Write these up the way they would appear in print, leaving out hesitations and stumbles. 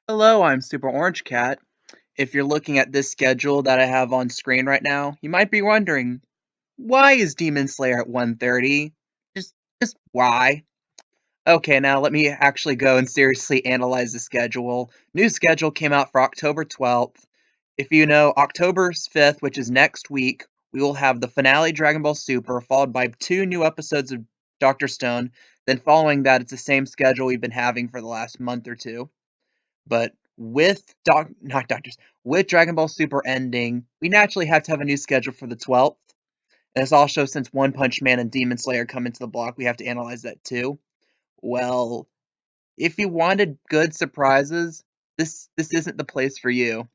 Hello, I'm Super Orange Cat. If you're looking at this schedule that I have on screen right now, you might be wondering, why is Demon Slayer at 1:30? Just why? Okay, now let me actually go and seriously analyze the schedule. New schedule came out for October 12th. If you know, October 5th, which is next week, we will have the finale Dragon Ball Super, followed by 2 new episodes of Dr. Stone. Then following that, it's the same schedule we've been having for the last month or two. But with not Doctors, with Dragon Ball Super ending, we naturally have to have a new schedule for the 12th. And it's also since One Punch Man and Demon Slayer come into the block, we have to analyze that too. Well, if you wanted good surprises, this isn't the place for you.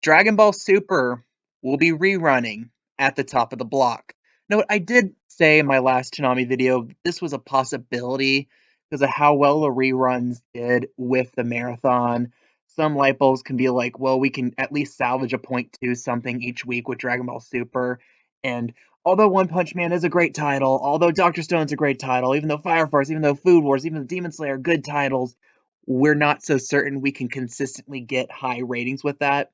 Dragon Ball Super will be rerunning at the top of the block. Now, I did say in my last Toonami video this was a possibility because of how well the reruns did with the marathon. Some light bulbs can be like, well, we can at least salvage a point to something each week with Dragon Ball Super. And although One Punch Man is a great title, although Dr. Stone's a great title, even though Fire Force, even though Food Wars, even though Demon Slayer are good titles, we're not so certain we can consistently get high ratings with that.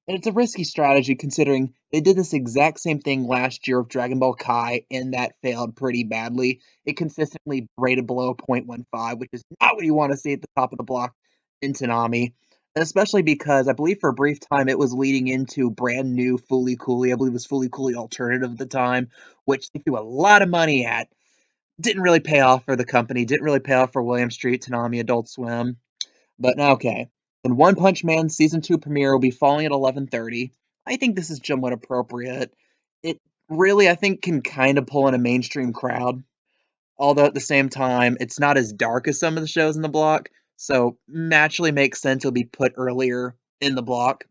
And it's a risky strategy considering they did this exact same thing last year with Dragon Ball Kai, and that failed pretty badly. It consistently rated below 0.15, which is not what you want to see at the top of the block in Toonami. And especially because I believe for a brief time it was leading into brand new Fooly Cooly. I believe it was Fooly Cooly Alternative at the time, which they threw a lot of money at. Didn't really pay off for the company, didn't really pay off for William Street, Toonami, Adult Swim. But okay. Then One Punch Man season 2 premiere will be falling at 11:30. I think this is somewhat appropriate. It really, I think, can kind of pull in a mainstream crowd, although at the same time, it's not as dark as some of the shows in the block, so naturally makes sense it'll be put earlier in the block.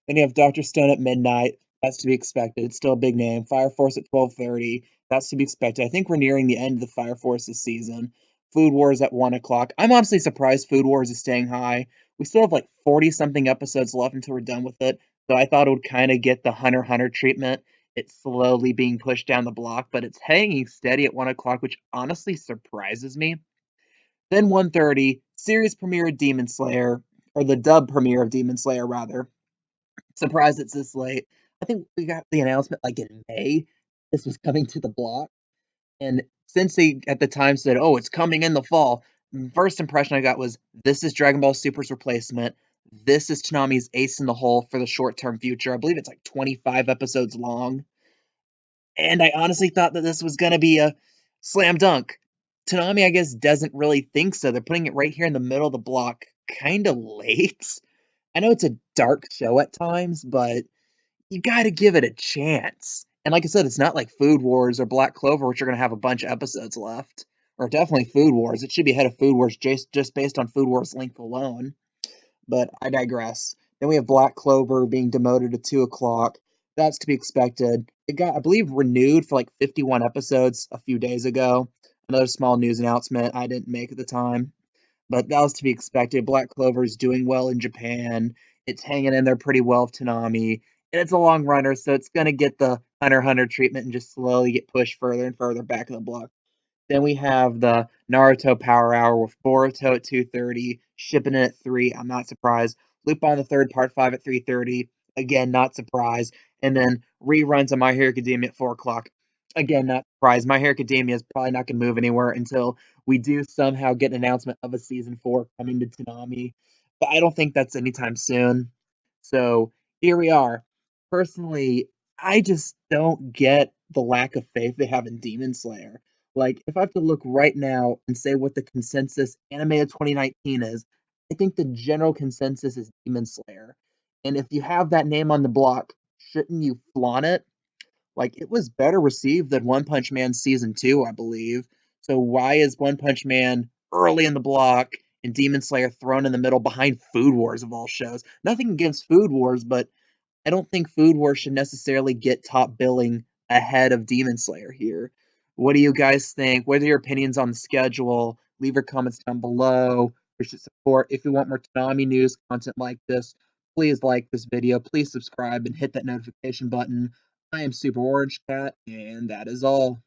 Then you have Dr. Stone at midnight. That's to be expected. It's still a big name. Fire Force at 12:30. That's to be expected. I think we're nearing the end of the Fire Force this season. Food Wars at 1 o'clock. I'm honestly surprised Food Wars is staying high. We still have like 40 something episodes left until we're done with it. So I thought it would kind of get the Hunter x Hunter treatment. It's slowly being pushed down the block, but it's hanging steady at 1 o'clock, which honestly surprises me. Then 1:30, series premiere of Demon Slayer, or the dub premiere of Demon Slayer rather. Surprised it's this late. I think we got the announcement like in May this was coming to the block. And since they at the time said, "Oh, it's coming in the fall," first impression I got was this is Dragon Ball Super's replacement. This is Toonami's ace in the hole for the short-term future. I believe it's like 25 episodes long. And I honestly thought that this was going to be a slam dunk. Toonami, I guess, doesn't really think so. They're putting it right here in the middle of the block, kind of late. I know it's a dark show at times, but you got to give it a chance. And like I said, it's not like Food Wars or Black Clover, which are going to have a bunch of episodes left. Or definitely Food Wars. It should be ahead of Food Wars just based on Food Wars length alone. But I digress. Then we have Black Clover being demoted to 2 o'clock. That's to be expected. It got, I believe, renewed for like 51 episodes a few days ago. Another small news announcement I didn't make at the time, but that was to be expected. Black Clover is doing well in Japan. It's hanging in there pretty well with Toonami. And it's a long runner, so it's going to get the Hunter x Hunter treatment and just slowly get pushed further and further back in the block. Then we have the Naruto Power Hour with Boruto at 2:30, Shipping it at 3. I'm not surprised. Lupin the Third Part 5 at 3:30. Again, not surprised. And then reruns of My Hero Academia at 4 o'clock. Again, not surprised. My Hero Academia is probably not going to move anywhere until we do somehow get an announcement of a season 4 coming to Toonami. But I don't think that's anytime soon. So here we are. Personally, I just don't get the lack of faith they have in Demon Slayer. Like, if I have to look right now and say what the consensus anime of 2019 is, I think the general consensus is Demon Slayer. And if you have that name on the block, shouldn't you flaunt it? Like, it was better received than One Punch Man Season 2, I believe. So why is One Punch Man early in the block and Demon Slayer thrown in the middle behind Food Wars of all shows? Nothing against Food Wars, but I don't think Food Wars should necessarily get top billing ahead of Demon Slayer here. What do you guys think? What are your opinions on the schedule? Leave your comments down below. We should support. If you want more Toonami news content like this, please like this video. Please subscribe and hit that notification button. I am Super Orange Cat, and that is all.